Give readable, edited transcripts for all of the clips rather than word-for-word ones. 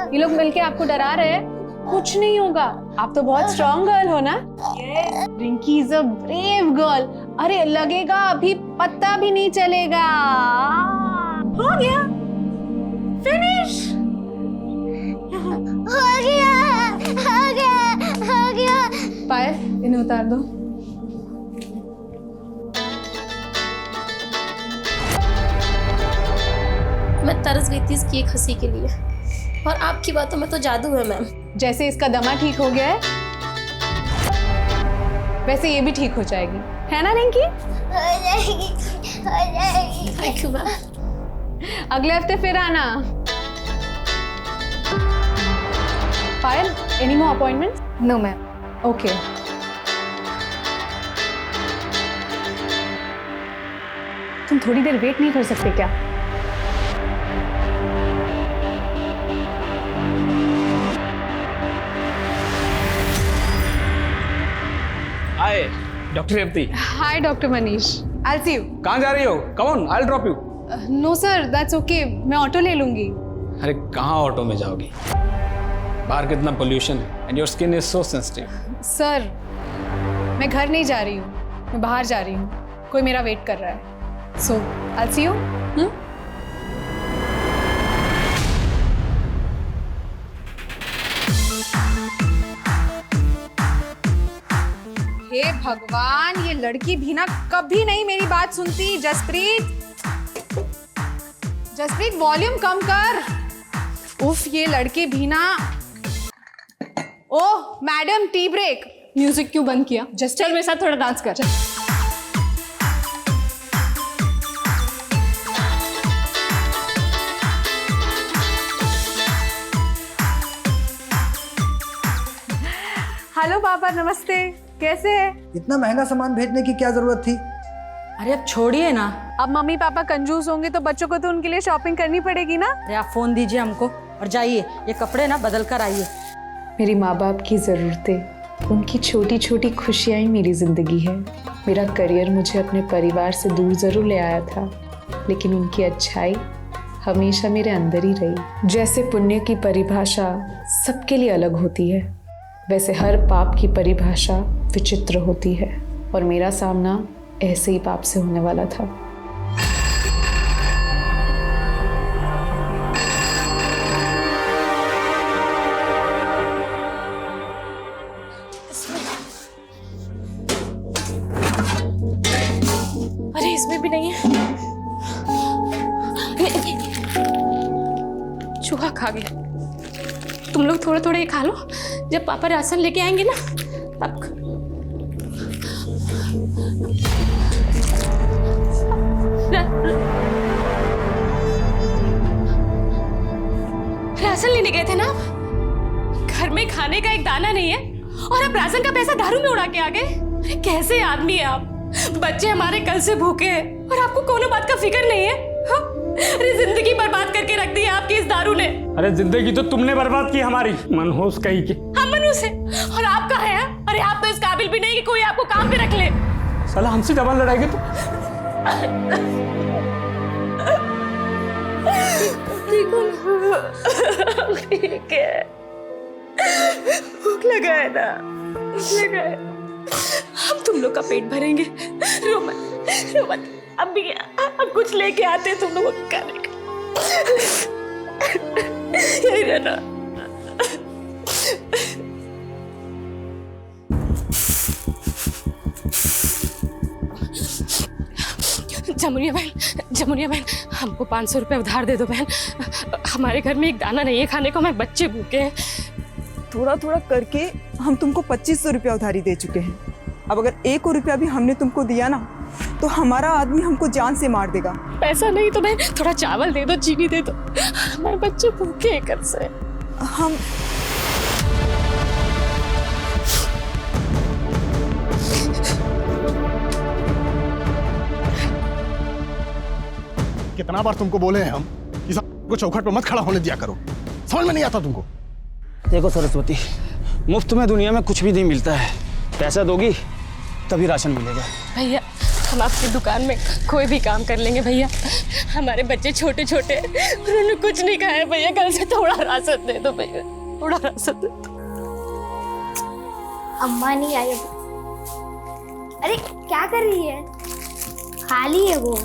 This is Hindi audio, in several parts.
ये लोग मिलके आपको डरा रहे हैं। कुछ नहीं होगा, आप तो बहुत स्ट्रॉन्ग गर्ल हो ना। Rinki is a brave girl. अरे लगेगा अभी पता भी नहीं चलेगा। हो गया, फिनिश हो गया। पायल, इन्हें उतार दो। मैं तरस गई थी इसकी एक हंसी के लिए, और आपकी बातों में तो जादू है मैम। जैसे इसका दमा ठीक हो गया है, वैसे ये भी ठीक हो जाएगी, है ना रिंकी? हो जाएगी। Thank you ma'am. अगले हफ्ते फिर आना। Payal, any more appointments? No ma'am. Okay. तुम थोड़ी देर वेट नहीं कर सकते क्या? Hi doctor Revati. Hi doctor Manish, I see you. कहाँ जा रही हो? Come on, I will drop you. No sir, that's okay, मैं ऑटो ले लूंगी। अरे कहाँ ऑटो में जाओगी? बाहर कितना पोल्यूशन है and your skin is so sensitive. Sir, मैं घर नहीं जा रही हूँ, मैं बाहर जा रही हूँ। कोई मेरा वेट कर रहा है। So I see you. हे भगवान, ये लड़की भी ना कभी नहीं मेरी बात सुनती। जसप्रीत वॉल्यूम कम कर। उफ, ये लड़की भी ना। ओह मैडम, टी ब्रेक। म्यूजिक क्यों बंद किया? चल मेरे साथ थोड़ा डांस कर। हेलो पापा, नमस्ते, कैसे है? इतना महंगा सामान भेजने की क्या जरूरत थी? अरे अब छोड़िए ना। अब मम्मी पापा कंजूस होंगे तो बच्चों को तो उनके लिए शॉपिंग करनी पड़ेगी ना। अरे आप फोन दीजिए हमको और जाइए, ये कपड़े ना बदल कर आइए। मेरी माँ बाप की ज़रूरतें, उनकी छोटी छोटी खुशियाँ ही मेरी ज़िंदगी है। मेरा करियर मुझे अपने परिवार से दूर ज़रूर ले आया था, लेकिन उनकी अच्छाई हमेशा मेरे अंदर ही रही। जैसे पुण्य की परिभाषा सबके लिए अलग होती है, वैसे हर पाप की परिभाषा विचित्र होती है, और मेरा सामना ऐसे ही पाप से होने वाला था। अरे इसमें भी नहीं है। चूहा खा गया। तुम लोग थोड़े थोड़े खा लो, जब पापा राशन लेके आएंगे ना तब। राशन लेने गए थे ना आप? घर में खाने का एक दाना नहीं है और आप राशन का पैसा दारू में उड़ा के आ गए। अरे कैसे आदमी है आप? बच्चे हमारे कल से भूखे हैं और आपको कोनो बात का फिक्र नहीं है। हाँ? अरे जिंदगी बर्बाद करके रख दी है आपकी इस दारू ने। अरे जिंदगी तो तुमने बर्बाद की हमारी, मनहूस कहीं की। हम मनहूस है और आप कहाँ हैं? अरे आप तो इस काबिल भी नहीं कि कोई आपको काम पे रख ले। साला हमसे डबल लड़ाएगी तो। ठीक है, भूख लगा है ना, भूख लगा है। हम तुम लोग का पेट भरेंगे। रो मत। अब कुछ लेके आते तुम लोगों को खाने का। यही रहना। जमुनिया बहन, हमको 500 रुपये उधार दे दो बहन। हमारे घर में एक दाना नहीं है खाने को, हमारे बच्चे भूखे हैं। थोड़ा थोड़ा करके हम तुमको 2500 रुपया उधारी दे चुके हैं। अब अगर 1 रुपया भी हमने तुमको दिया ना तो हमारा आदमी हमको जान से मार देगा। पैसा नहीं तो बहन थोड़ा चावल दे दो, चीनी दे दो, हमारे बच्चे भूखे हैं कल से। हम कितना बार तुमको बोले हैं हम कि सबको चौखट पर मत खड़ा होने दिया करो, समझ में नहीं आता तुमको? देखो सरस्वती, मुफ्त में दुनिया में कुछ भी नहीं मिलता है। पैसा दोगी तभी राशन मिलेगा। भैया हम आपकी दुकान में कोई भी काम कर लेंगे भैया। हमारे बच्चे छोटे छोटे, उन्होंने कुछ नहीं खाया भैया। कल से थोड़ा राशन दे दो भैया, थोड़ा राशन दे दो। अम्मा नहीं आई अभी। अरे क्या कर रही है? खाली है वो,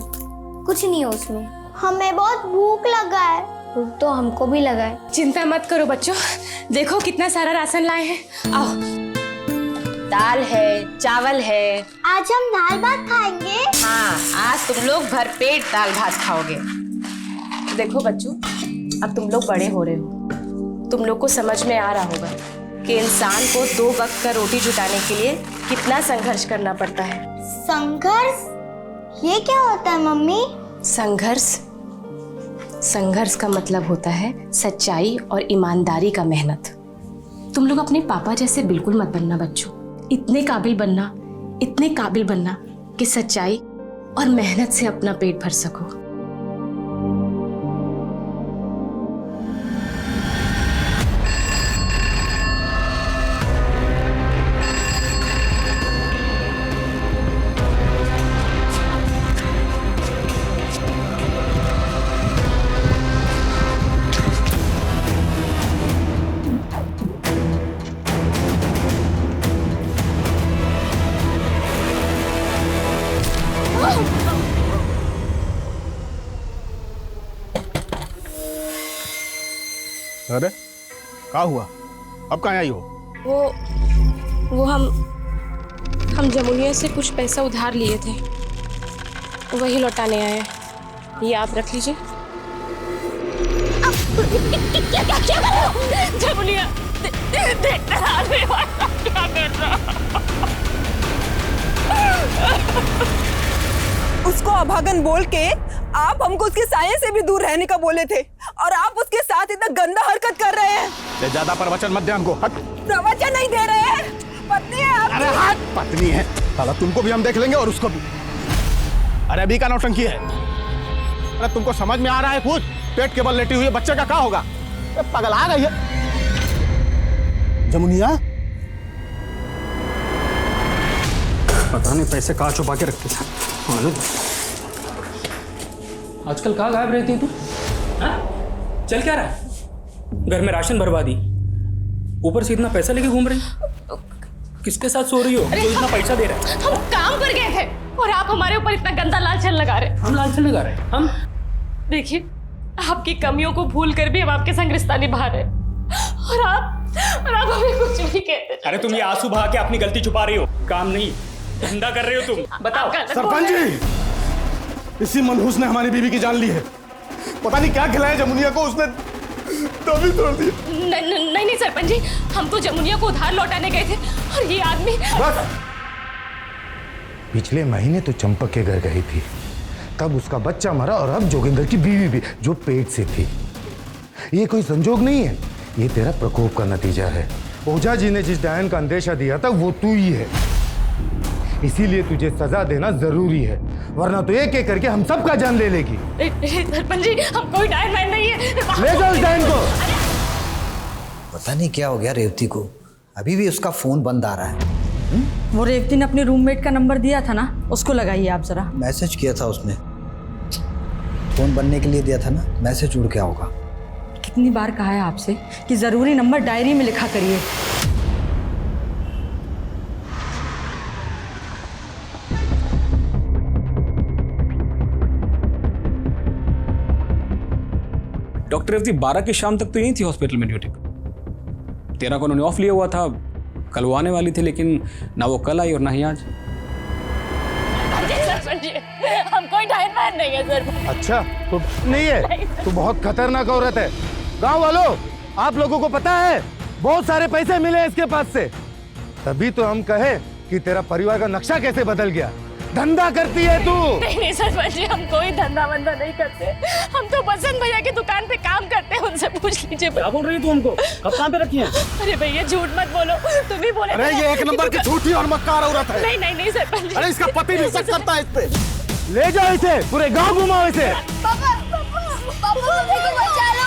कुछ नहीं है उसमें। हमें बहुत भूख लगा है। भूख तो हमको भी लगा है। चिंता मत करो बच्चों, देखो कितना सारा राशन लाए हैं। आओ, दाल है, चावल है। आज हम दाल भात खाएंगे। हाँ, आज तुम लोग भरपेट दाल भात खाओगे। देखो बच्चों, अब तुम लोग बड़े हो रहे हो, तुम लोग को समझ में आ रहा होगा कि इंसान को 2 वक्त का रोटी जुटाने के लिए कितना संघर्ष करना पड़ता है। संघर्ष? ये क्या होता है मम्मी? संघर्ष का मतलब होता है सच्चाई और ईमानदारी का मेहनत। तुम लोग अपने पापा जैसे बिल्कुल मत बनना बच्चों। इतने काबिल बनना कि सच्चाई और मेहनत से अपना पेट भर सको। अरे क्या हुआ? अब कहाँ आई हो? वो हम जमुनिया से कुछ पैसा उधार लिए थे, वही लौटाने आए हैं। ये आप रख लीजिए। क्या कर रहे हो? जमुनिया क्या कर रहा? उसको अभागन बोल के आप हमको उसके साये से भी दूर रहने का बोले थे, और आप उसके साथ इतना गंदा हरकत कर रहे हैं। ये ज्यादा प्रवचन मत दे हमको। हट। प्रवचन नहीं दे रहे हैं, पत्नी है आपकी। अरे हट, पत्नी है साला। तुमको भी हम देख लेंगे और उसको भी। अरे अभी का नौटंकी है। अरे तुमको समझ में आ रहा है कुछ? पेट के बल लेटी हुई बच्चे का क्या होगा? पगल आ गई है जमुनिया। पता नहीं पैसे कहाँ छुपा के रखते थे। आजकल कहाँ गायब रहती तू? हाँ? चल क्या रहा है? घर में राशन भरवा दी, ऊपर से इतना पैसा लेके घूम रही। किसके साथ सो रही हो जो इतना पैसा दे रहा है? हम काम पर गए थे और आप हमारे ऊपर इतना गंदा लालचन लगा रहे। हम लालचन लगा रहे हैं? हम देखिए, आपकी कमियों को भूल कर भी हम आपके संग रिश्ता निभा रहे और आप हमें कुछ भी कहते। अरे तुम ये आंसू बहा के अपनी गलती छुपा रही हो। काम नहीं, धंधा कर रहे हो तुम। बताओ। सरपंच जी, इसी मनहूस ने हमारी बीवी की जान ली है। पता नहीं क्या खिलाया जमुनिया को, उसने तभी तोड़ दिया। नहीं सरपंच जी, हम तो जमुनिया को उधार लौटाने गए थे और ये आदमी। बस, पिछले महीने तो चंपक के घर गई थी, तब उसका बच्चा मरा, और अब जोगिंदर की बीवी भी जो पेट से थी। ये कोई संजोग नहीं है, ये तेरा प्रकोप का नतीजा है। ओझा जी ने जिस डायन का अंदेशा दिया था वो तू ही है, इसीलिए तुझे सजा देना जरूरी है, वरना तो एक एक करके हम सबका जान ले लेगी। सरपंच जी, हम कोई डायन वायन नहीं है। ले जाओ इस डायन को। पता नहीं क्या हो गया रेवती को, अभी भी उसका फोन बंद आ रहा है। वो रेवती ने अपने रूममेट का नंबर दिया था ना, उसको लगाइए आप जरा। मैसेज किया था उसने, फोन बनने के लिए दिया था ना, मैसेज उड़ गया होगा। कितनी बार कहा है आपसे कि जरूरी नंबर डायरी में लिखा करिए। डॉक्टर रेवती 12 की शाम तक तो यही थी हॉस्पिटल में ड्यूटी पे। 13 को उन्होंने ऑफ लिया हुआ था, कल वो आने वाली थी, लेकिन ना वो कल आई और ना ही आज। सरपंच जी, हम कोई डायन वायन नहीं है सर। अच्छा, तो नहीं है, तो बहुत खतरनाक औरत है। गांव वालों, आप लोगों को पता है बहुत सारे पैसे मिले इसके पास से, तभी तो हम कहे कि तेरा परिवार का नक्शा कैसे बदल गया। धंधा करती है तू। नहीं सरपंच जी, हम कोई धंधा वंधा नहीं करते, हम तो बसंत भैया की दुकान पे काम करते हैं, उनसे पूछ लीजिए। क्या बोल रही है तू हमको? कब कहाँ पे रखी है? अरे भैया झूठ मत बोलो, तुम ही बोले। अरे ये 1 नंबर की झूठी और मक्कार औरत है। नहीं सरपंच जी। अरे इसका पति भी शक करता है इस पे। ले जाओ इसे, पूरे गांव घुमाओ इसे। पापा मम्मी को बचा लो।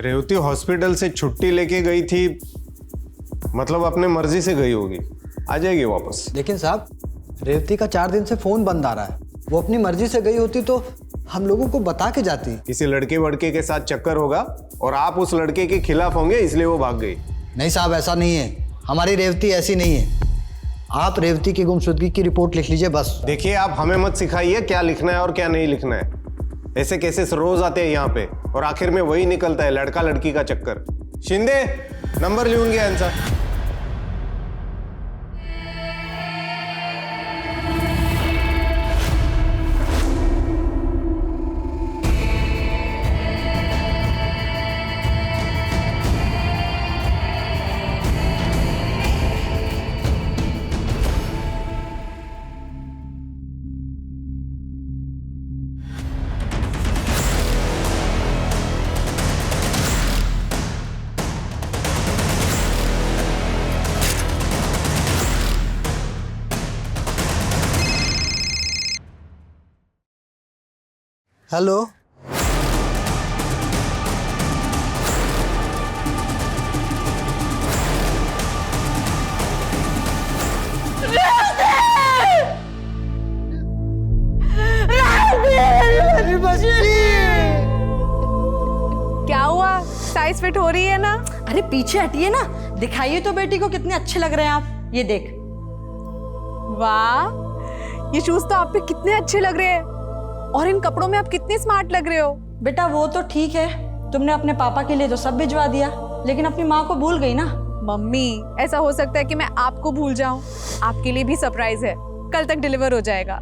रेवती हॉस्पिटल से छुट्टी लेके गई थी, मतलब अपने मर्जी से गई होगी, आ जाएगी वापस। लेकिन साहब, रेवती का 4 दिन से फोन बंद आ रहा है। वो अपनी मर्जी से गई होती तो हम लोगों को बता के जाती। किसी लड़के वड़के के साथ चक्कर होगा और आप उस लड़के के खिलाफ होंगे, इसलिए वो भाग गई। नहीं साहब, ऐसा नहीं है। हमारी रेवती ऐसी नहीं है। आप रेवती की गुमशुदगी की रिपोर्ट लिख लीजिए बस। देखिए, आप हमें मत सिखाइए क्या लिखना है और क्या नहीं लिखना है। ऐसे केसेस रोज आते हैं यहाँ पे और आखिर में वही निकलता है, लड़का लड़की का चक्कर। शिंदे, नंबर लिहून घ्या यांचा। हेलो, क्या हुआ? साइज फिट हो रही है ना? अरे पीछे हटिए ना, दिखाइए तो बेटी को कितने अच्छे लग रहे हैं आप। ये देख। वाह, ये शूज तो आप पे कितने अच्छे लग रहे हैं और इन कपड़ों में आप कितने स्मार्ट लग रहे हो। बेटा वो तो ठीक है, तुमने अपने पापा के लिए तो सब भिजवा दिया, लेकिन अपनी माँ को भूल गई ना। मम्मी, ऐसा हो सकता है कि मैं आपको भूल जाऊं। आपके लिए भी सरप्राइज है, कल तक डिलीवर हो जाएगा।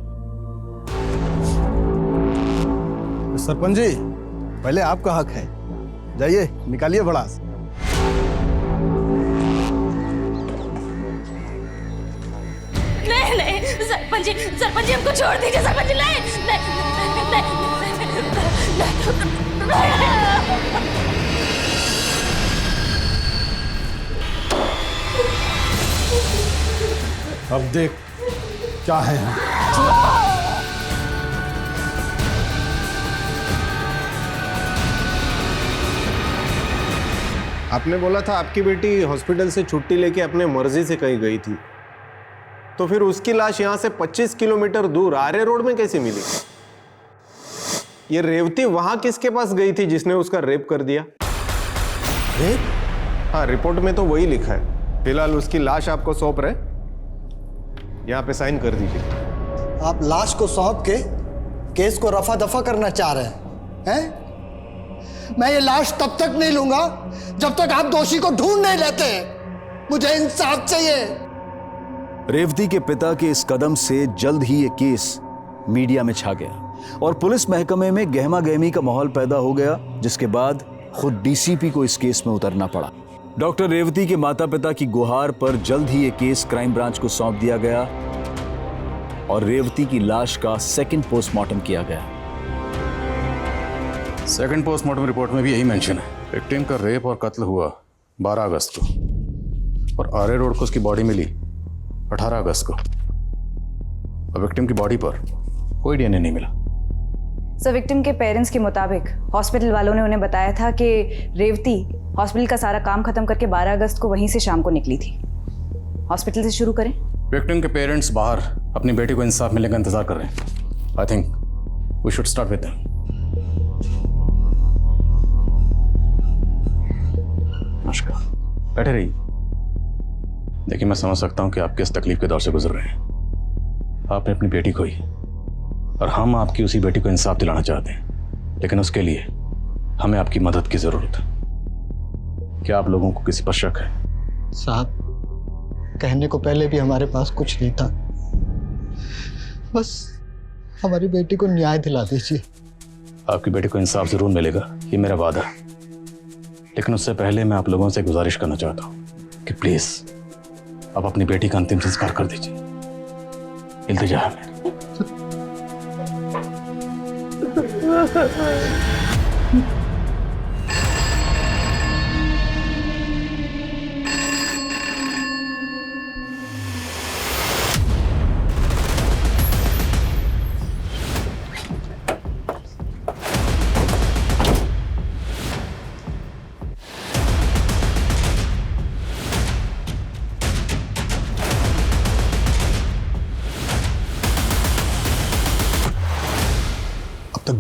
सरपंच जी, पहले आपका हक है, जाइए निकालिए भड़ास। नहीं नहीं सरपंच जी हमको छोड़ दीजिए। सरपंच जी नहीं अब देख क्या है। आपने बोला था आपकी बेटी हॉस्पिटल से छुट्टी लेके अपने मर्जी से कहीं गई थी, तो फिर उसकी लाश यहाँ से 25 किलोमीटर दूर आर्य रोड में कैसे मिली? ये रेवती वहां किसके पास गई थी जिसने उसका रेप कर दिया? रेप? हाँ, रिपोर्ट में तो वही लिखा है। फिलहाल उसकी लाश आपको सौंप रहे, यहाँ पे साइन कर दीजिए। आप लाश को सौंप के केस को रफा दफा करना चाह रहे हैं? मैं ये लाश तब तक नहीं लूंगा जब तक आप दोषी को ढूंढ नहीं लेते। मुझे इंसाफ चाहिए। रेवती के पिता के इस कदम से जल्द ही ये केस मीडिया में छा गया और पुलिस महकमे में गहमा गहमी का माहौल पैदा हो गया, जिसके बाद खुद डीसीपी को इस केस में उतरना पड़ा। डॉक्टर रेवती के माता पिता की गुहार पर जल्द ही ये केस क्राइम ब्रांच को सौंप दिया गया और रेवती की लाश का सेकंड पोस्टमार्टम किया गया। सेकंड पोस्टमार्टम रिपोर्ट में भी यही मेंशन है। विक्टिम का रेप और कत्ल हुआ 12 अगस्त को और आर्य रोड को उसकी बॉडी मिली 18 अगस्त को। और विक्टिम की बॉडी पर कोई डीएनए नहीं मिला। सर, विक्टिम के पेरेंट्स के मुताबिक हॉस्पिटल वालों ने उन्हें बताया था कि रेवती हॉस्पिटल का सारा काम खत्म करके 12 अगस्त को वहीं से शाम को निकली थी। हॉस्पिटल से शुरू करें। विक्टिम के पेरेंट्स बाहर अपनी बेटी को इंसाफ मिलने का इंतजार कर रहे हैं। I think we should start with them. नमस्कार, बैठे रहिए। देखिए, मैं समझ सकता हूं कि आप किस तकलीफ के दौर से गुजर रहे हैं। आपने अपनी बेटी खोई और हम आपकी उसी बेटी को इंसाफ दिलाना चाहते हैं, लेकिन उसके लिए हमें आपकी मदद की जरूरत है। क्या आप लोगों को किसी पर शक है? साहब, कहने को पहले भी हमारे पास कुछ नहीं था। बस हमारी बेटी को न्याय दिला दीजिए। आपकी बेटी को इंसाफ जरूर मिलेगा, ये मेरा वादा है। लेकिन उससे पहले मैं आप लोगों से गुजारिश करना चाहता हूं कि प्लीज आप अपनी बेटी का अंतिम संस्कार कर दीजिए। इल्तिजा है मेरी।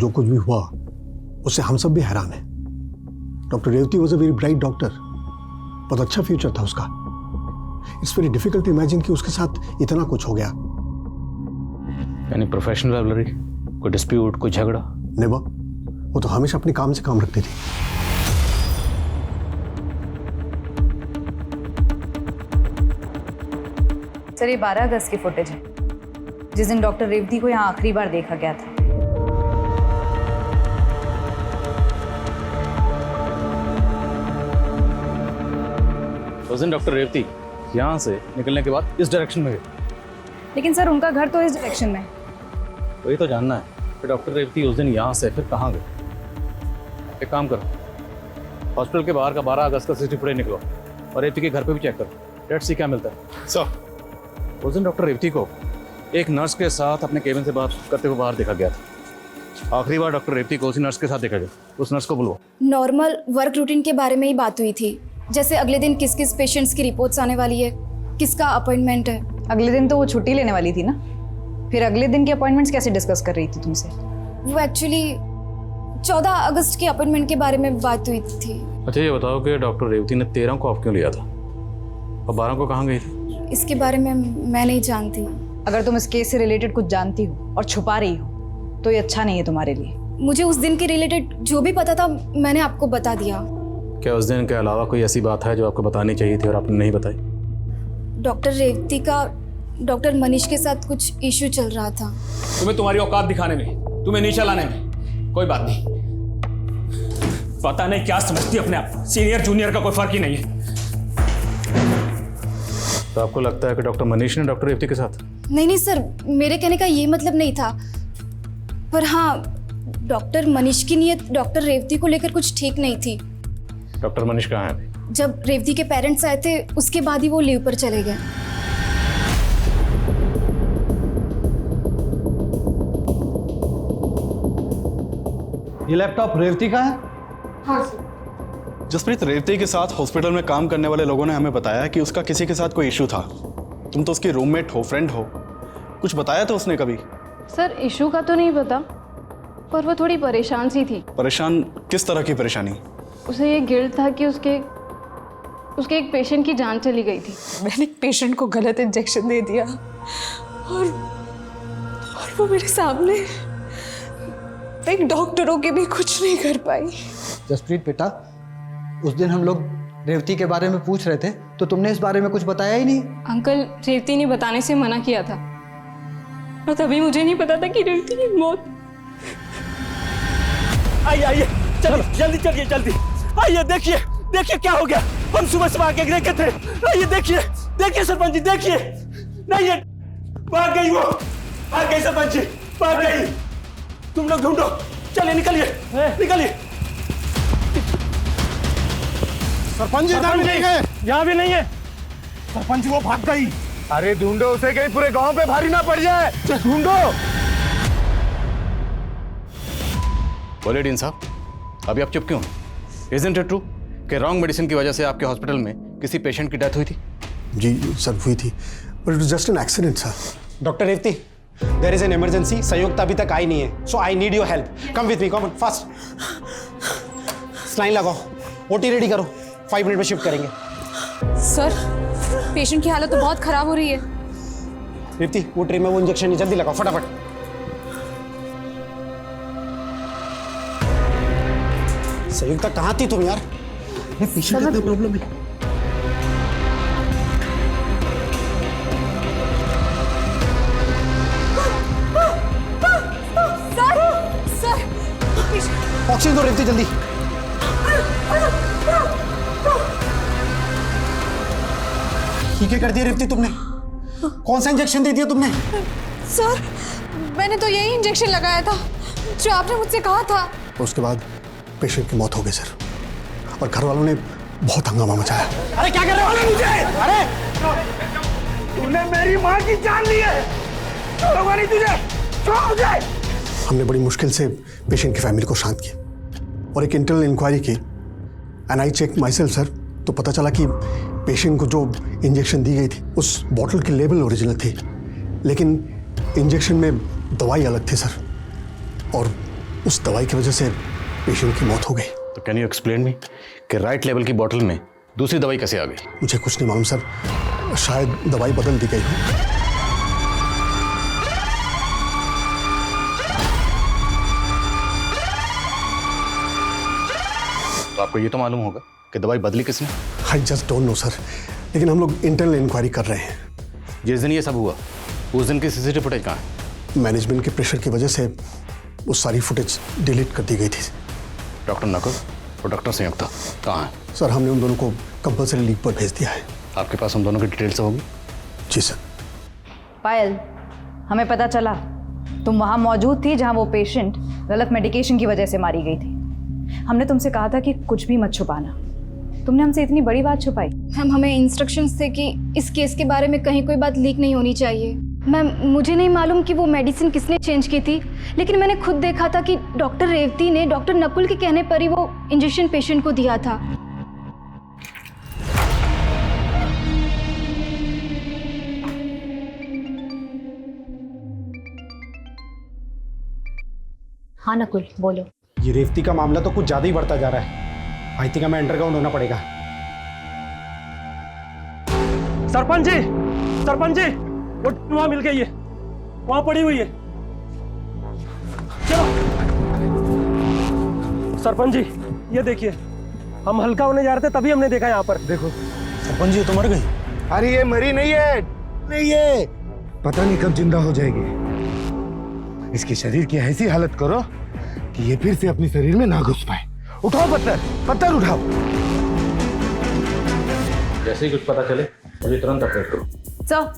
जो कुछ भी हुआ उससे हम सब भी हैरान हैं। Doctor Revathi was a very bright doctor, बहुत अच्छा फ्यूचर था उसका। It's very difficult to imagine कि उसके साथ इतना कुछ हो गया। यानी प्रोफेशनल राइवलरी, कोई डिस्प्यूट, कोई झगड़ा? नेवर, वो तो हमेशा अपने काम से काम रखती थी। सर ये 12 अगस्त की फुटेज है, जिस दिन डॉक्टर रेवती को यहाँ आखिरी बार देखा गया था। उस दिन डॉक्टर रेवती यहाँ से निकलने के बाद इस डायरेक्शन में गए। लेकिन सर उनका घर तो इस डायरेक्शन में है। वही तो जानना है कि डॉक्टर रेवती उस दिन यहाँ से फिर कहाँ गए। एक काम करो, हॉस्पिटल के बाहर का 12 अगस्त का सीसीटीवी फुटेज निकलो और रेवती के घर पे भी चेक करो। लेट्स सी क्या मिलता है। सर, उस दिन डॉक्टर रेवती को एक नर्स के साथ अपने केबिन से बात करते हुए बाहर देखा गया था। आखिरी बार डॉक्टर रेवती को उसी नर्स के साथ देखा गया। उस नर्स को बुलवाओ। नॉर्मल वर्क रूटीन के बारे में ही बात हुई थी, जैसे अगले दिन किस किस पेशेंट्स की रिपोर्ट्स आने वाली है, किसका अपॉइंटमेंट है। अगले दिन तो वो छुट्टी लेने वाली थी ना, फिर अगले दिन के अपॉइंटमेंट्स कैसे डिस्कस कर रही थी तुमसे? वो एक्चुअली 14 अगस्त के अपॉइंटमेंट के बारे में बात हुई थी। अच्छा ये बताओ कि डॉक्टर रेवती ने 13 को ऑफ क्यों लिया था और 12 को कहाँ गई थी? इसके बारे में मैं नहीं जानती। अगर तुम इस केस से रिलेटेड कुछ जानती हो और छुपा रही हो तो ये अच्छा नहीं है तुम्हारे लिए। मुझे उस दिन के रिलेटेड जो भी पता था मैंने आपको बता दिया। क्या उस दिन के अलावा कोई ऐसी बात है जो आपको बतानी चाहिए थी और आपने नहीं बताई? डॉक्टर रेवती का डॉक्टर मनीष के साथ कुछ इश्यू चल रहा था। तुम्हें तुम्हारी औकात दिखाने में, तुम्हें नीचा लाने में कोई बात नहीं। पता नहीं क्या समझती अपने आप, सीनियर जूनियर का कोई फर्क ही नहीं है। तो आपको लगता है कि डॉक्टर मनीष ने डॉक्टर रेवती के साथ? नहीं सर, मेरे कहने का ये मतलब नहीं था, पर हाँ डॉक्टर मनीष की नीयत डॉक्टर रेवती को लेकर कुछ ठीक नहीं थी। डॉक्टर मनीष कहाँ है? जब रेवती के पेरेंट्स आए थे उसके बाद ही वो लीव पर चले गए। ये लैपटॉप रेवती का है? हाँ सर। जसप्रीत, रेवती के साथ हॉस्पिटल में काम करने वाले लोगों ने हमें बताया कि उसका किसी के साथ कोई इशू था। तुम तो उसकी रूममेट हो, फ्रेंड हो, कुछ बताया था उसने कभी? सर इशू का तो नहीं पता, पर वो थोड़ी परेशान सी थी। परेशान? किस तरह की परेशानी? उसे ये गिल्ट था कि उसके एक पेशेंट की जान चली गई थी। मैंने एक पेशेंट को गलत इंजेक्शन दे दिया और वो मेरे सामने, एक डॉक्टर होके भी कुछ नहीं कर पाई। जसप्रीत बेटा, उस दिन हम लोग रेवती के बारे में पूछ रहे थे तो तुमने इस बारे में कुछ बताया ही नहीं। अंकल, रेवती ने बताने से मना किया था और तभी मुझे नहीं पता था कि रेवती की मौत। आइए आइए, चलिए जल्दी चलिए जल्दी। आइए देखिए देखिए क्या हो गया। हम सुबह से आके देखे थे। आइए देखिए देखिए सरपंच जी, देखिए। नहीं ये भाग गई, वो भाग गई सरपंच जी, भाग गई। तुम लोग ढूंढो, चलिए निकलिए निकलिए। सरपंच जी इधर भी नहीं है। यहाँ भी नहीं है सरपंच, वो भाग गई। अरे ढूंढो उसे, कहीं पूरे गांव पे भारी ना पड़ जाए। ढूंढो। बोले डीन साहब, अभी आप चुप क्यों? Isn't it true कि रॉन्ग मेडिसिन की वजह से आपके हॉस्पिटल में किसी पेशेंट की डेथ हुई थी? जी सर हुई थी, but it was just an accident sir. Doctor Revati, there is an emergency. संयुक्त अभी तक आई नहीं है, so I need your help. Come with me, come fast. Saline लगाओ, ओटी रेडी करो, 5 मिनट में शिफ्ट करेंगे। सर पेशेंट की हालत तो बहुत खराब हो रही है। रेवती, वो ट्रे में वो इंजेक्शन है, जल्दी लगाओ फटाफट। संयुक्ता कहाँ थी तुम यार? पेशेंट का प्रॉब्लम है। ऑक्सीजन दो रेवती जल्दी। ठीक है कर दिया रेवती तुमने। कौन सा इंजेक्शन दे दिया तुमने? सर मैंने तो यही इंजेक्शन लगाया था जो आपने मुझसे कहा था। उसके बाद पेशेंट की मौत हो गई सर, और घर वालों ने बहुत हंगामा मचाया। अरे क्या कर रहे हो मुझे? अरे तूने मेरी माँ की जान ली है, छोड़ूंगा नहीं तुझे, छोड़ मुझे। हमने बड़ी मुश्किल से पेशेंट की फैमिली को शांत किया और एक इंटरनल इंक्वायरी की, and I check myself sir, तो पता चला कि पेशेंट को जो इंजेक्शन दी गई थी उस बॉटल की लेबल ओरिजिनल थी, लेकिन इंजेक्शन में दवाई अलग थी सर, और उस दवाई की वजह से पेशेंट की मौत हो गई। तो कैन यू एक्सप्लेन मी कि राइट लेवल की बॉटल में दूसरी दवाई कैसे आ गई? मुझे कुछ नहीं मालूम सर, शायद दवाई बदल दी गई हो। तो आपको ये तो मालूम होगा कि दवाई बदली किसने? I just don't know sir, लेकिन हम लोग इंटरनल इंक्वायरी कर रहे हैं। जिस दिन ये सब हुआ उस दिन की सीसीटीवी फुटेज कहाँ है? मैनेजमेंट के प्रेशर की वजह से वो सारी फुटेज डिलीट कर दी गई थी। डॉक्टर नकुल और डॉक्टर संयुक्ता कहाँ हैं? सर हमने उन दोनों को कंपल्सरी लीव पर भेज दिया है। आपके पास उन दोनों की डिटेल्स होगी? जी सर। पायल, हमें पता चला तुम वहाँ मौजूद थी जहाँ वो पेशेंट गलत मेडिकेशन की वजह से मारी गई थी। हमने तुमसे कहा था कि कुछ भी मत छुपाना, तुमने हमसे इतनी बड़ी बात छुपाई। मैम हमें इंस्ट्रक्शंस थे कि इस केस के बारे में कहीं कोई बात लीक नहीं होनी चाहिए। मैम मुझे नहीं मालूम कि वो मेडिसिन किसने चेंज की थी, लेकिन मैंने खुद देखा था कि डॉक्टर रेवती ने डॉक्टर नकुल के कहने पर ही वो इंजेक्शन पेशेंट को दिया था। हाँ नकुल बोलो। ये रेवती का मामला तो कुछ ज्यादा ही बढ़ता जा रहा है। आई थिंक हमें अंडरग्राउंड होना पड़ेगा। सरपंच जी वो वहां मिल गई है, वहां पड़ी हुई है। चलो सरपंच जी ये देखिए, हम हल्का होने जा रहे थे तभी हमने देखा यहाँ पर। देखो सरपंच जी तो मर गई। अरे ये मरी नहीं है, पता नहीं कब जिंदा हो जाएगी। इसके शरीर की ऐसी हालत करो कि ये फिर से अपने शरीर में ना घुस पाए। उठाओ पत्थर उठाओ। जैसे ही कुछ पता चले मुझे तुरंत अपडेट करो। सर,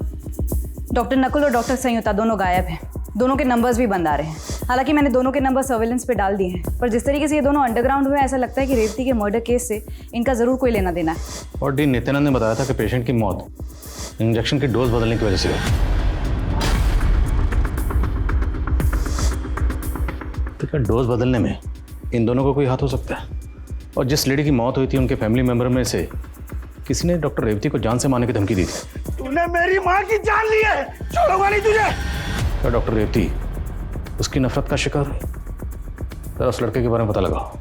डॉक्टर नकुल और डॉक्टर संयुक्ता दोनों गायब हैं। दोनों के नंबर्स भी बंद आ रहे हैं। हालांकि मैंने दोनों के नंबर सर्वेलेंस पे डाल दिए हैं, पर जिस तरीके से ये दोनों अंडरग्राउंड हुए, ऐसा लगता है कि रेवती के मर्डर केस से इनका जरूर कोई लेना देना है। और डी नित्यानंद ने बताया था कि पेशेंट की मौत इंजेक्शन की डोज बदलने की वजह से हुई। तो क्या डोज बदलने में इन दोनों को कोई हाथ हो सकता है? और जिस लेडी की मौत हुई थी उनके फैमिली मेंबर में से किसी ने डॉक्टर रेवती को जान से मारने की धमकी दी थी। तूने मेरी माँ की जान ली है, छोड़ूंगा नहीं तुझे। क्या डॉक्टर रेवती उसकी नफरत का शिकार हुई? जरा उस लड़के के बारे में पता लगाओ।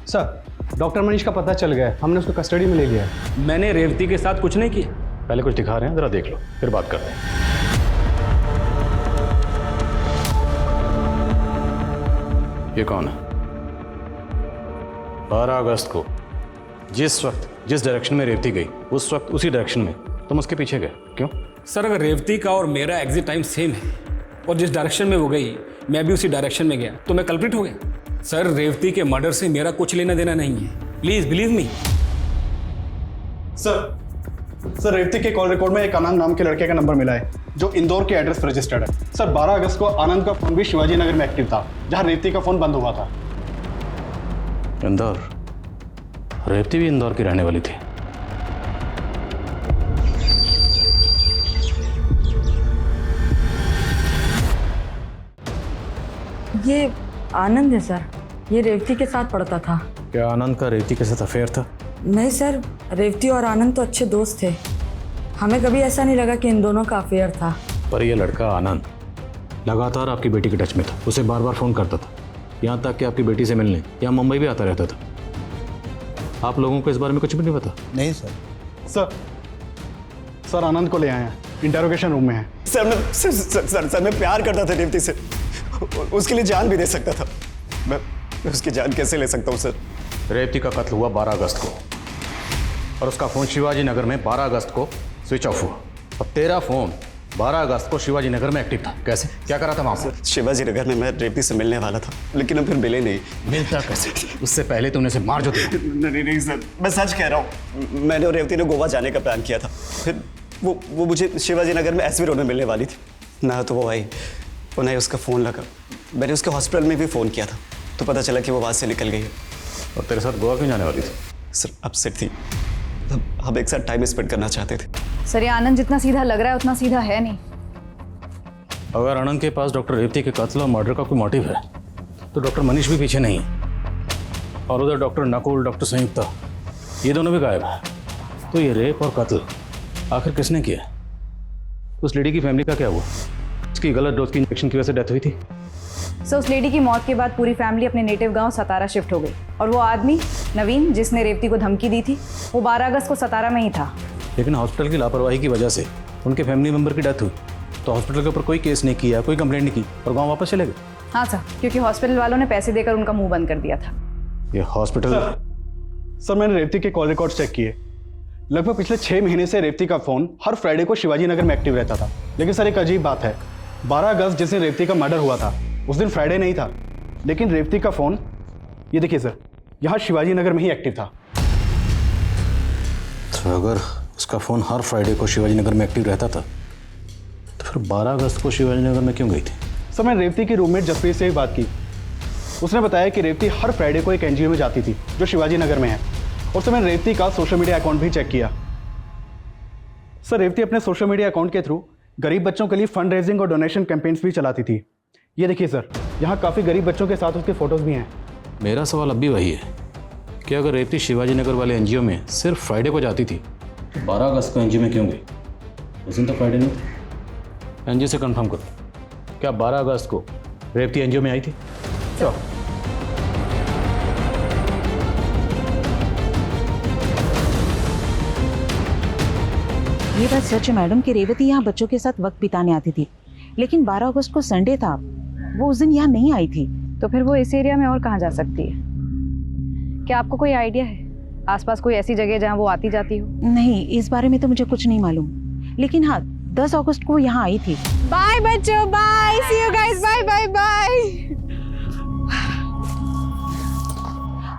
सर डॉक्टर मनीष का पता चल गया है, हमने उसको कस्टडी में ले लिया है। मैंने रेवती के साथ कुछ नहीं किया। पहले कुछ दिखा रहे हैं, जरा देख लो फिर बात करते हैं। ये कौन है? 12 अगस्त को जिस वक्त जिस डायरेक्शन में रेवती गई उस वक्त उसी डायरेक्शन में तुम उसके पीछे गए, क्यों? सर अगर रेवती का और मेरा एग्जिट टाइम सेम है और जिस डायरेक्शन में वो गई मैं भी उसी डायरेक्शन में गया तो मैं कल्प्रिट हो गया। सर रेवती के मर्डर से मेरा कुछ लेना देना नहीं है, please believe me. Sir Revathi के कॉल रिकॉर्ड में एक आनंद नाम के लड़के का नंबर मिला है जो इंदौर के एड्रेस पर रजिस्टर्ड है। सर 12 अगस्त को आनंद का फोन भी शिवाजी नगर में एक्टिव था जहां रेवती का फोन बंद हुआ था। इंदौर? रेवती भी इंदौर की रहने वाली थी। ये आनंद है सर, ये रेवती के साथ पढ़ता था। क्या आनंद का रेवती के साथ अफेयर था? नहीं सर, रेवती और आनंद तो अच्छे दोस्त थे। हमें कभी ऐसा नहीं लगा कि इन दोनों का अफेयर था। पर यह लड़का आनंद लगातार आपकी बेटी के टच में था, उसे बार बार फोन करता था, यहाँ तक कि आपकी बेटी से मिलने यहाँ मुंबई भी आता रहता था। आप लोगों को इस बारे में कुछ भी नहीं पता? नहीं सर। सर आनंद को ले आए हैं, इंटेरोगेशन रूम में है। सर मैं प्यार करता था रेवती से, उसके लिए जान भी दे सकता था। मैं उसकी जान कैसे ले सकता हूँ सर? रेवती का कत्ल हुआ 12 अगस्त को और उसका फोन शिवाजी नगर में 12 अगस्त को स्विच ऑफ हुआ। अब तेरा फोन 12 अगस्त को शिवाजी नगर में एक्टिव था। कैसे? क्या करा था वहाँ पर? शिवाजी नगर में मैं रेवती से मिलने वाला था, लेकिन अब फिर मिले नहीं। मिलता कैसे? उससे पहले तुमने उसे मार जो दिया। नहीं सर, मैं सच कह रहा हूँ। मैंने और रेवती ने गोवा जाने का प्लान किया था। फिर वो मुझे शिवाजी नगर में एसवी रोड में मिलने वाली थी। ना तो वो आई और ना ही उसका फ़ोन लगा। मैंने उसके हॉस्पिटल में भी फ़ोन किया था तो पता चला कि वो वहाँ से निकल गई है। और तेरे साथ गोवा क्यों जाने वाली थी? सर अपसेट थी, हम एक साथ टाइम स्पेंड करना चाहते थे। सर ये आनंद जितना सीधा लग रहा है उतना सीधा है नहीं। अगर आनंद के पास डॉक्टर रेवती के कत्ल और मर्डर का कोई मोटिव है तो डॉक्टर मनीष भी पीछे नहीं है। और उधर डॉक्टर नकुल, डॉक्टर संयुक्ता, ये दोनों भी गायब है। तो ये रेप और कत्ल आखिर किसने किया? उस लेडी की फैमिली का क्या हुआ? उसकी गलत डोज की इंजेक्शन की वजह से डेथ हुई थी। सो उस लेडी की मौत के बाद पूरी फैमिली अपने नेटिव गांव सतारा शिफ्ट हो गई और वो आदमी नवीन जिसने रेवती को धमकी दी थी वो 12 अगस्त को सतारा में ही था। लेकिन हॉस्पिटल की लापरवाही की वजह से उनके फैमिली मेंबर की डेथ हुई, तो हॉस्पिटल के ऊपर कोई केस नहीं किया, कोई कंप्लेंट नहीं की और गाँव वापस चले गए। हाँ सर, क्योंकि हॉस्पिटल वालों ने पैसे देकर उनका मुंह बंद कर दिया था। ये हॉस्पिटल सर मैंने रेवती के कॉल रिकॉर्ड चेक किए। लगभग पिछले 6 महीने से रेवती का फोन हर फ्राइडे को शिवाजी नगर में एक्टिव रहता था। लेकिन सर एक अजीब बात है, 12 अगस्त जिस दिन रेवती का मर्डर हुआ था उस दिन फ्राइडे नहीं था, लेकिन रेवती का फोन ये देखिए सर यहाँ शिवाजी नगर में ही एक्टिव था। तो अगर उसका फ़ोन हर फ्राइडे को शिवाजी नगर में एक्टिव रहता था तो फिर 12 अगस्त को शिवाजी नगर में क्यों गई थी? सर मैंने रेवती की रूममेट जसप्रीत से भी बात की। उसने बताया कि रेवती हर फ्राइडे को एक एनजीओ में जाती थी जो शिवाजी नगर में है। और सर मैंने रेवती का सोशल मीडिया अकाउंट भी चेक किया। सर रेवती अपने सोशल मीडिया अकाउंट के थ्रू गरीब बच्चों के लिए फंड रेजिंग और डोनेशन कैंपेन्स भी चलाती थी। ये देखिए सर, यहाँ काफ़ी गरीब बच्चों के साथ उसके फोटोज़ भी हैं। मेरा सवाल अब भी वही है कि अगर रेवती शिवाजी नगर वाले एनजीओ में सिर्फ फ्राइडे को जाती थी तो 12 अगस्त को एनजीओ में क्यों गई? उस दिन तो फ्राइडे नहीं था। एनजीओ से कंफर्म करो, क्या 12 अगस्त को रेवती एनजीओ में आई थी? चलो। ये बात सच है मैडम कि रेवती यहाँ बच्चों के साथ वक्त बिताने आती थी, लेकिन 12 अगस्त को संडे था, वो उस दिन यहाँ नहीं आई थी। तो फिर वो इस एरिया में और कहाँ जा सकती है? क्या आपको कोई आइडिया है आसपास कोई ऐसी जगह जहाँ वो आती जाती हो? नहीं, इस बारे में तो मुझे कुछ नहीं मालूम, लेकिन हाँ 10 अगस्त को यहाँ आई थी। बाय बच्चों, bye, see you guys, bye bye bye.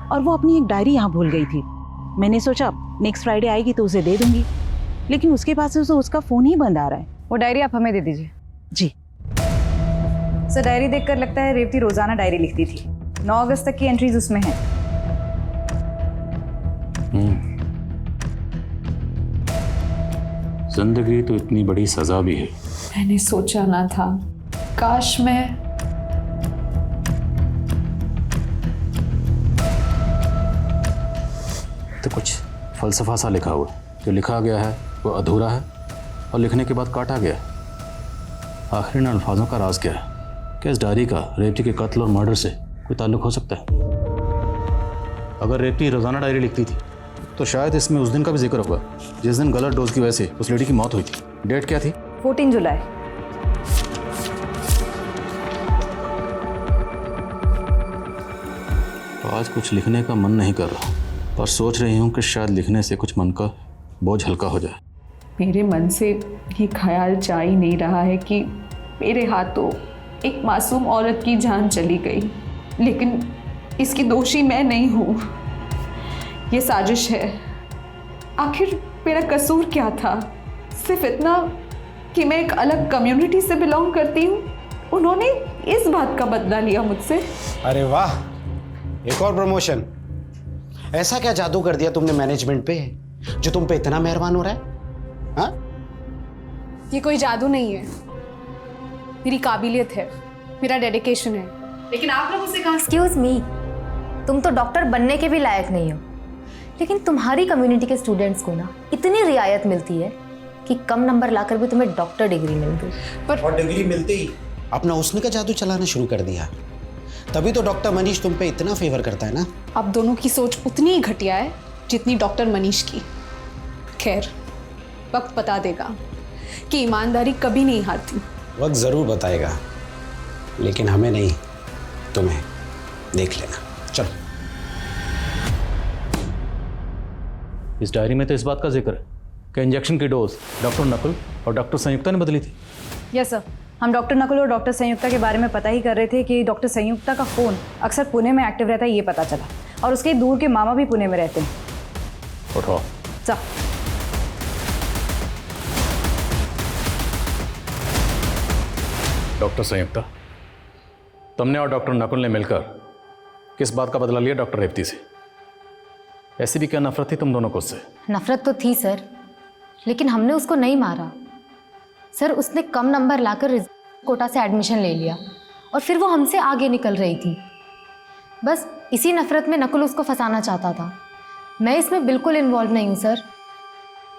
और वो अपनी एक डायरी यहाँ भूल गई थी। मैंने सोचा नेक्स्ट फ्राइडे आएगी तो उसे दे दूंगी, लेकिन उसके पास से उसका फोन ही बंद आ रहा है। वो डायरी आप हमें दे दीजिए। जी सर, डायरी देखकर लगता है रेवती रोजाना डायरी लिखती थी। 9 अगस्त तक की एंट्रीज उसमें हैं। जिंदगी तो इतनी बड़ी सजा भी है। मैंने सोचा ना था, काश मैं तो कुछ फलसफा सा लिखा हुआ है, जो लिखा गया है वो अधूरा है और लिखने के बाद काटा गया है। आखिर इन अल्फाजों का राज क्या है? क्या इस डायरी का रेवती के कत्ल और मर्डर से कोई ताल्लुक हो सकता है? अगर रेवती रोजाना डायरी लिखती थी तो शायद इसमें उस दिन का भी जिक्र होगा जिस दिन गलत डोज की वजह से उस लेडी की मौत हुई थी। डेट क्या थी? 14 जुलाई। तो आज कुछ लिखने का मन नहीं कर रहा, पर सोच रही हूँ कि शायद लिखने से कुछ मन का बोझ हल्का हो जाए। मेरे मन से ये ख्याल जा ही नहीं रहा है कि मेरे हाथों एक मासूम औरत की जान चली गई, लेकिन इसकी दोषी मैं नहीं हूँ। ये साजिश है। आखिर मेरा कसूर क्या था? सिर्फ इतना कि मैं एक अलग कम्युनिटी से बिलोंग करती हूँ। उन्होंने इस बात का बदला लिया मुझसे। अरे वाह, एक और प्रमोशन। ऐसा क्या जादू कर दिया तुमने मैनेजमेंट पे जो तुम पे इतना मेहरबान हो रहा है? हाँ? ये कोई जादू नहीं है, मेरी काबिलियत है, मेरा डेडिकेशन है। लेकिन आप लोगों से कहा। एक्सक्यूज मी, तुम तो डॉक्टर बनने के भी लायक नहीं हो, लेकिन तुम्हारी कम्युनिटी के स्टूडेंट्स को ना इतनी रियायत मिलती है कि कम नंबर लाकर भी तुम्हें डॉक्टर डिग्री मिलती है। पर और डिग्री मिलते ही अपना उसने का जादू चलाना शुरू कर दिया। तभी तो डॉक्टर मनीष तुम पे इतना फेवर करता है ना। आप दोनों की सोच उतनी ही घटिया है जितनी डॉक्टर मनीष की। खैर, वक्त बता देगा कि ईमानदारी कभी नहीं हारती। वक्त जरूर बताएगा, लेकिन हमें नहीं, तुम्हें। देख लेना। चलो। इस डायरी में तो इस बात का जिक्र है कि इंजेक्शन की डोज डॉक्टर नकुल और डॉक्टर संयुक्ता ने बदली थी। यस सर, हम डॉक्टर नकुल और डॉक्टर संयुक्ता के बारे में पता ही कर रहे थे कि डॉक्टर संयुक्ता का फ़ोन अक्सर पुणे में एक्टिव रहता है, ये पता चला। और उसके दूर के मामा भी पुणे में रहते हैं। उठो। चल। डॉक्टर संयुक्ता, तुमने और डॉक्टर नकुल ने मिलकर किस बात का बदला लिया डॉक्टर रेवती से? ऐसी भी क्या नफरत थी तुम दोनों को उससे? नफरत तो थी सर, लेकिन हमने उसको नहीं मारा सर। उसने कम नंबर लाकर कोटा से एडमिशन ले लिया और फिर वो हमसे आगे निकल रही थी। बस इसी नफरत में नकुल उसको फंसाना चाहता था। मैं इसमें बिल्कुल इन्वॉल्व नहीं हूँ सर।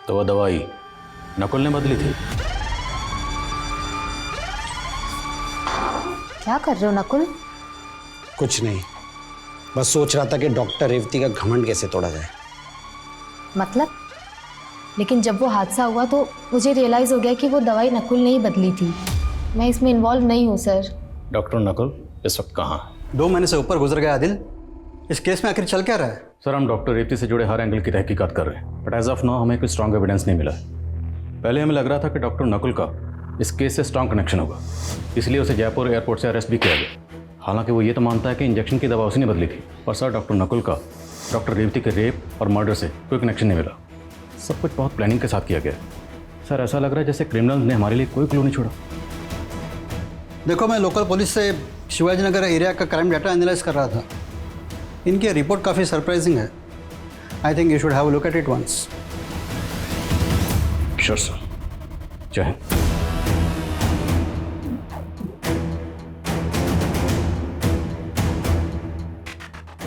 तो वह दवाई नकुल ने बदली थी? क्या कर रहे हो नकुल? कुछ नहीं, बस सोच रहा था कि डॉक्टर रेवती का घमंड कैसे तोड़ा जाए। मतलब? लेकिन जब वो हादसा हुआ तो मुझे रियलाइज़ हो गया कि वो दवाई नकुल ने ही बदली थी। मैं इसमें इन्वॉल्व नहीं हूँ सर। डॉक्टर नकुल इस वक्त कहाँ? 2 महीने से ऊपर गुजर गया आदिल। इस केस में आखिर चल क्या रहा है? सर हम डॉक्टर रेवती से जुड़े हर एंगल की तहकीकात कर रहे हैं, बट एज ऑफ नाउ हमें कोई स्ट्रॉन्ग एविडेंस नहीं मिला है। पहले हमें लग रहा था कि डॉक्टर नकुल का इस केस से स्ट्रॉन्ग कनेक्शन होगा, इसलिए उसे जयपुर एयरपोर्ट से अरेस्ट भी किया गया। हालांकि वो ये तो मानता है कि इंजेक्शन की दवा उसने बदली थी, पर सर डॉक्टर नकुल का डॉक्टर रेवती के रेप और मर्डर से कोई कनेक्शन नहीं मिला। सब कुछ बहुत प्लानिंग के साथ किया गया। सर ऐसा लग रहा है जैसे क्रिमिनल्स ने हमारे लिए कोई क्लू नहीं छोड़ा। देखो, मैं लोकल पुलिस से शिवाजी नगर एरिया का क्राइम डाटा एनालाइज कर रहा था। इनकी रिपोर्ट काफ़ी सरप्राइजिंग है। I think you should have a look at it once. Sure sir. जय हिंद।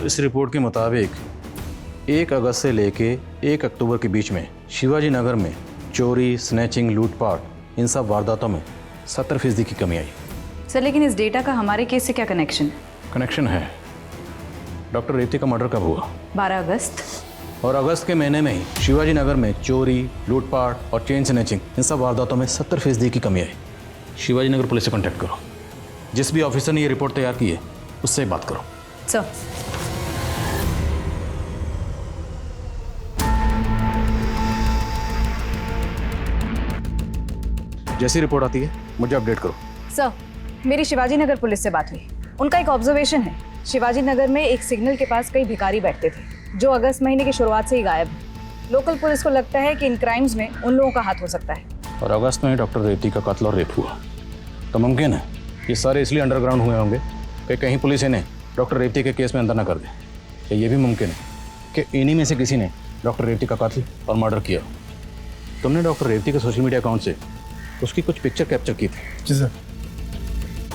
इस रिपोर्ट के मुताबिक 1 अगस्त से लेके 1 अक्टूबर के बीच में शिवाजी नगर में चोरी, स्नैचिंग, लूटपाट इन सब वारदातों में 70% की कमी आई। सर लेकिन इस डेटा का हमारे केस से क्या कनेक्शन है? कनेक्शन है। डॉक्टर रेवती का मर्डर कब हुआ? 12 अगस्त। और अगस्त के महीने में ही शिवाजी नगर में चोरी, लूटपाट और चेन स्नैचिंग इन सब वारदातों में 70% की कमी आई। शिवाजी नगर पुलिस से कॉन्टैक्ट करो। जिस भी ऑफिसर ने ये रिपोर्ट तैयार की है उससे बात करो। सर जैसी रिपोर्ट आती है मुझे अपडेट करो। सर मेरी शिवाजी नगर पुलिस से बात हुई। उनका एक ऑब्जर्वेशन है, शिवाजी नगर में एक सिग्नल के पास कई भिखारी बैठते थे जो अगस्त महीने की शुरुआत से ही गायब है। लोकल पुलिस को लगता है कि इन क्राइम्स में उन लोगों का हाथ हो सकता है। और अगस्त में डॉक्टर रेवती का कत्ल और रेप हुआ, तो मुमकिन है ये सारे इसलिए अंडरग्राउंड हुए होंगे कि कहीं पुलिस इन्हें डॉक्टर रेवती के केस में अंदर ना कर दे। या ये भी मुमकिन है कि इन्हीं में से किसी ने डॉक्टर रेवती का कत्ल और मर्डर किया। तुमने डॉक्टर रेवती के सोशल मीडिया अकाउंट से उसकी कुछ पिक्चर कैप्चर की थी। जी सर।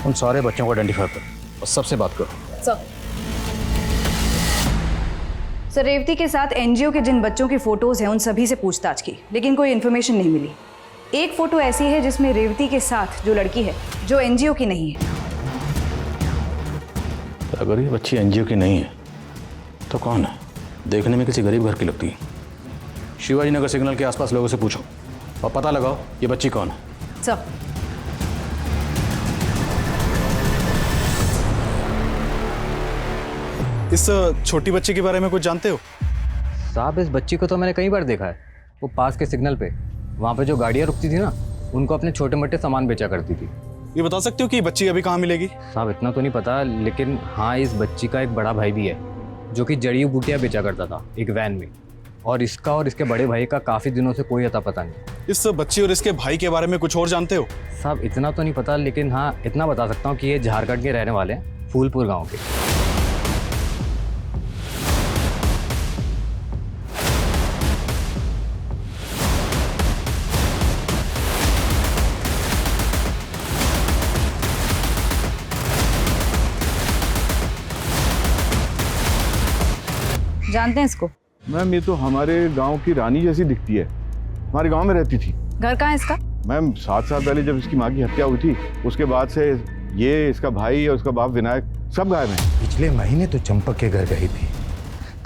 उन सारे बच्चों को आइडेंटिफाई करो और सबसे बात करो। सर रेवती के साथ एनजीओ के जिन बच्चों की फोटोज हैं उन सभी से पूछताछ की, लेकिन कोई इन्फॉर्मेशन नहीं मिली। एक फोटो ऐसी है जिसमें रेवती के साथ जो लड़की है जो एनजीओ की नहीं है। अगर ये बच्ची एनजीओ की नहीं है तो कौन है? देखने में किसी गरीब घर की लगती है। शिवाजी नगर सिग्नल के आसपास लोगों से पूछो और पता लगाओ ये बच्ची कौन है। सर इस छोटी बच्ची के बारे में कुछ जानते हो? साहब इस बच्ची को तो मैंने कई बार देखा है। वो पास के सिग्नल पे, वहाँ पे जो गाड़ियाँ रुकती थी ना, उनको अपने छोटे मोटे सामान बेचा करती थी। ये बता सकते हो कि बच्ची अभी कहाँ मिलेगी? साहब इतना तो नहीं पता, लेकिन हाँ इस बच्ची का एक बड़ा भाई भी है जो कि जड़ी बूटियाँ बेचा करता था एक वैन में, और इसका और इसके बड़े भाई का काफ़ी दिनों से कोई अता पता नहीं। इस बच्ची और इसके भाई के बारे में कुछ और जानते हो? साहब इतना तो नहीं पता, लेकिन हाँ इतना बता सकता हूँ कि ये झारखंड के रहने वाले हैं, फूलपुर गाँव के। जानते हैं इसको? मैम ये तो हमारे गांव की रानी जैसी दिखती है, हमारे गांव में रहती थी। घर कहाँ है इसका? मैम 7 साल पहले जब इसकी माँ की हत्या हुई थी उसके बाद से ये, इसका भाई और उसका बाप विनायक सब गायब हैं। पिछले महीने तो चंपक के घर गई थी,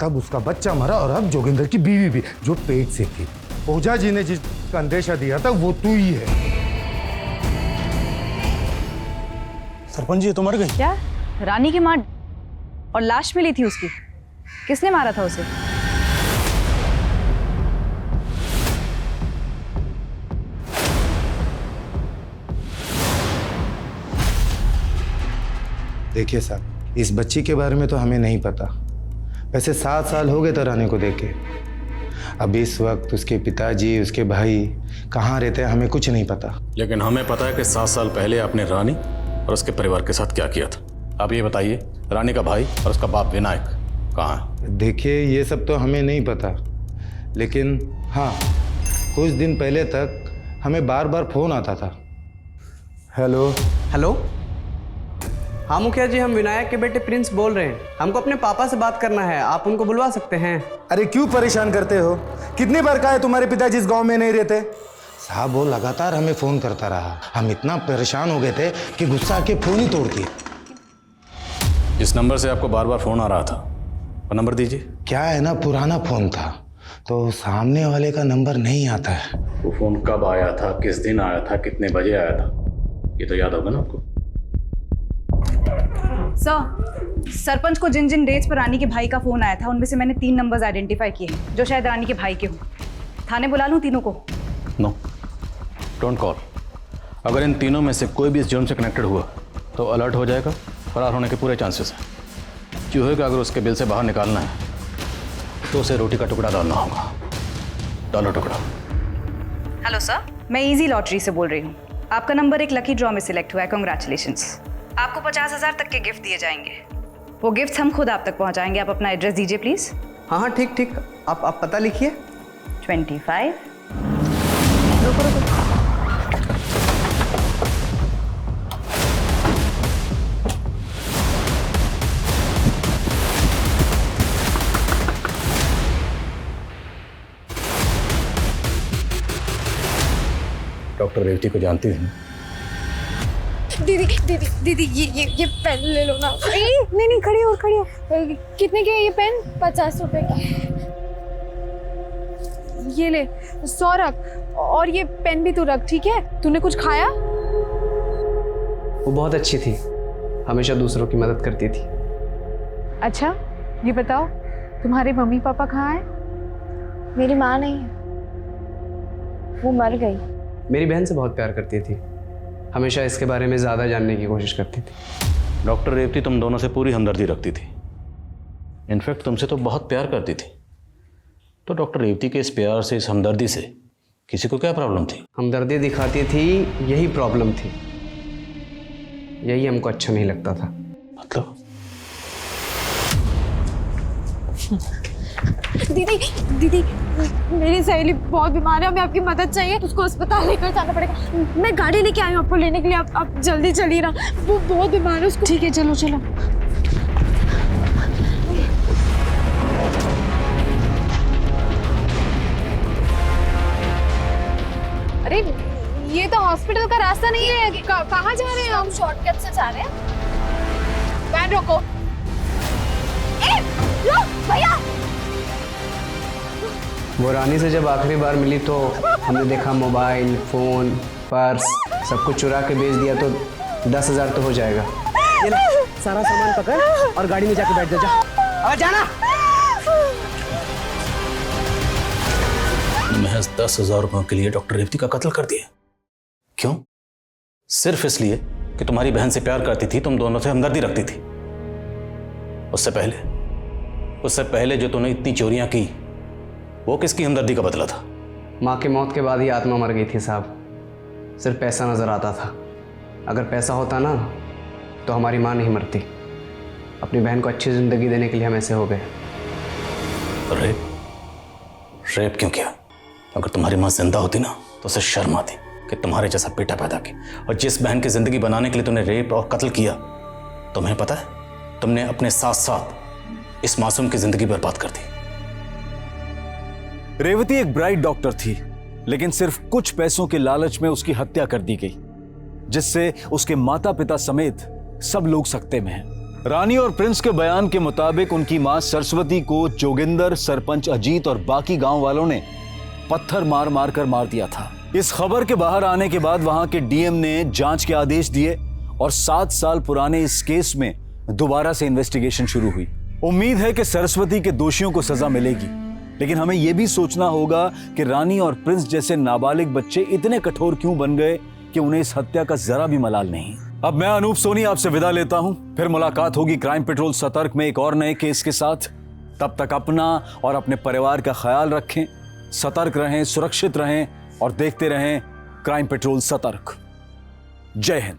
तब उसका बच्चा मरा, और अब जोगिंदर की बीवी भी जो पेट से थी। ओझा जी ने जिसका अंदेशा दिया था वो तू ही है। सरपंच जी तो मर गई? क्या रानी की माँ? और लाश मिली थी उसकी? किसने मारा था उसे? देखिए साहब, इस बच्ची के बारे में तो हमें नहीं पता। वैसे 7 साल हो गए तो रानी को देखे। अब इस वक्त उसके पिताजी, उसके भाई कहाँ रहते हैं हमें कुछ नहीं पता। लेकिन हमें पता है कि 7 साल पहले आपने रानी और उसके परिवार के साथ क्या किया था। आप ये बताइए, रानी का भाई और उसका बाप विनायक कहाँ है? देखिए ये सब तो हमें नहीं पता, लेकिन हाँ कुछ दिन पहले तक हमें बार बार फोन आता था। हेलो हेलो, हाँ मुखिया जी, हम विनायक के बेटे प्रिंस बोल रहे हैं। हमको अपने पापा से बात करना है, आप उनको बुलवा सकते हैं? अरे क्यों परेशान करते हो? कितनी बार कहा है तुम्हारे पिताजी इस गांव में नहीं रहते? साहब वो लगातार हमें फोन करता रहा, हम इतना परेशान हो गए थे कि गुस्सा आके फोन ही तोड़ दिए। जिस नंबर से आपको बार बार फोन आ रहा था वो नंबर दीजिए। क्या है ना, पुराना फोन था तो सामने वाले का नंबर नहीं आता है। वो फोन कब आया था, किस दिन आया था, कितने बजे आया था, ये तो याद होगा ना आपको। सर, सरपंच को जिन जिन डेट्स पर रानी के भाई का फोन आया था उनमें से मैंने 3 नंबर्स आइडेंटिफाई किए हैं जो शायद रानी के भाई के हों। थाने बुला लूं तीनों को? No, don't call. अगर इन तीनों में से कोई भी इस जुर्म से कनेक्टेड हुआ तो अलर्ट हो जाएगा, फरार होने के पूरे चांसेस हैं। चूहे का अगर उसके बिल से बाहर निकालना है तो उसे रोटी का टुकड़ा डालना होगा। डालो टुकड़ा। हेलो सर, मैं इजी लॉटरी से बोल रही हूँ। आपका नंबर एक लकी ड्रॉ में सिलेक्ट हुआ है, कॉन्ग्रेचुलेशंस। आपको 50,000 तक के गिफ्ट दिए जाएंगे। वो गिफ्ट हम खुद आप तक पहुँचाएंगे। आप अपना एड्रेस दीजिए प्लीज़। हाँ हाँ ठीक ठीक, आप पता लिखिए। 25। डॉक्टर रेवती को जानती थी? दीदी दीदी दीदी ये पेन ले लो ना। नहीं खड़ी हो खड़ी हो। कितने के है ये पेन? 50 रुपए के। ये ले 100 रख, और ये पेन भी तू रख, ठीक है? तूने कुछ खाया? वो बहुत अच्छी थी, हमेशा दूसरों की मदद करती थी। अच्छा ये बताओ, तुम्हारे मम्मी पापा कहाँ हैं? मेरी माँ नहीं है, वो मर गई। मेरी बहन से बहुत प्यार करती थी, हमेशा इसके बारे में ज़्यादा जानने की कोशिश करती थी। डॉक्टर रेवती तुम दोनों से पूरी हमदर्दी रखती थी, इनफैक्ट तुमसे तो बहुत प्यार करती थी। तो डॉक्टर रेवती के इस प्यार से, इस हमदर्दी से किसी को क्या प्रॉब्लम थी? हमदर्दी दिखाती थी, यही प्रॉब्लम थी। यही हमको अच्छा नहीं लगता था। मतलब? दीदी दीदी मेरी सहेली बहुत बीमार है, हमें आपकी मदद चाहिए। उसको अस्पताल लेकर जाना पड़ेगा। मैं गाड़ी लेके आई हूँ आपको लेने के लिए। आप जल्दी चलिए ना, वो बहुत बीमार है उसको। ठीक है चलो चलो। अरे ये तो हॉस्पिटल का रास्ता नहीं है। कहाँ जा रहे हैं हम? शॉर्टकट से जा रहे हैं। वैन रोको। भैया, वो रानी से जब आखिरी बार मिली तो हमने देखा मोबाइल, फ़ोन, पर्स सब कुछ चुरा के बेच दिया तो 10,000 तो हो जाएगा। ये ले, सारा सामान पकड़ और गाड़ी में जाके बैठ जा। और जाना। महज 10,000 रुपयों के लिए डॉक्टर रेवती का कत्ल कर दिया। क्यों? सिर्फ इसलिए कि तुम्हारी बहन से प्यार करती थी, तुम दोनों से हमदर्दी रखती थी। उससे पहले जो तूने इतनी चोरियां की वो किसकी हमदर्दी का बदला था? माँ के मौत के बाद ही आत्मा मर गई थी साहब। सिर्फ पैसा नजर आता था। अगर पैसा होता ना तो हमारी माँ नहीं मरती। अपनी बहन को अच्छी जिंदगी देने के लिए हम ऐसे हो गए। रेप क्यों किया? अगर तुम्हारी माँ जिंदा होती ना तो उसे शर्म आती कि तुम्हारे जैसा बेटा पैदा किया। और जिस बहन की जिंदगी बनाने के लिए तुमने रेप और कत्ल किया, तुम्हें पता है तुमने अपने साथ साथ इस मासूम की जिंदगी बर्बाद कर दी। रेवती एक ब्राइट डॉक्टर थी, लेकिन सिर्फ कुछ पैसों के लालच में उसकी हत्या कर दी गई, जिससे उसके माता पिता समेत सब लोग सकते में हैं। रानी और प्रिंस के बयान के मुताबिक उनकी मां सरस्वती को जोगिंदर, सरपंच अजीत और बाकी गांव वालों ने पत्थर मार मार कर मार दिया था। इस खबर के बाहर आने के बाद वहां के डीएम ने जांच के आदेश दिए और 7 साल पुराने इस केस में दोबारा से इन्वेस्टिगेशन शुरू हुई। उम्मीद है कि सरस्वती के दोषियों को सजा मिलेगी, लेकिन हमें यह भी सोचना होगा कि रानी और प्रिंस जैसे नाबालिग बच्चे इतने कठोर क्यों बन गए कि उन्हें इस हत्या का जरा भी मलाल नहीं। अब मैं अनूप सोनी आपसे विदा लेता हूं, फिर मुलाकात होगी क्राइम पेट्रोल सतर्क में एक और नए केस के साथ। तब तक अपना और अपने परिवार का ख्याल रखें, सतर्क रहें, सुरक्षित रहें और देखते रहें क्राइम पेट्रोल सतर्क। जय हिंद।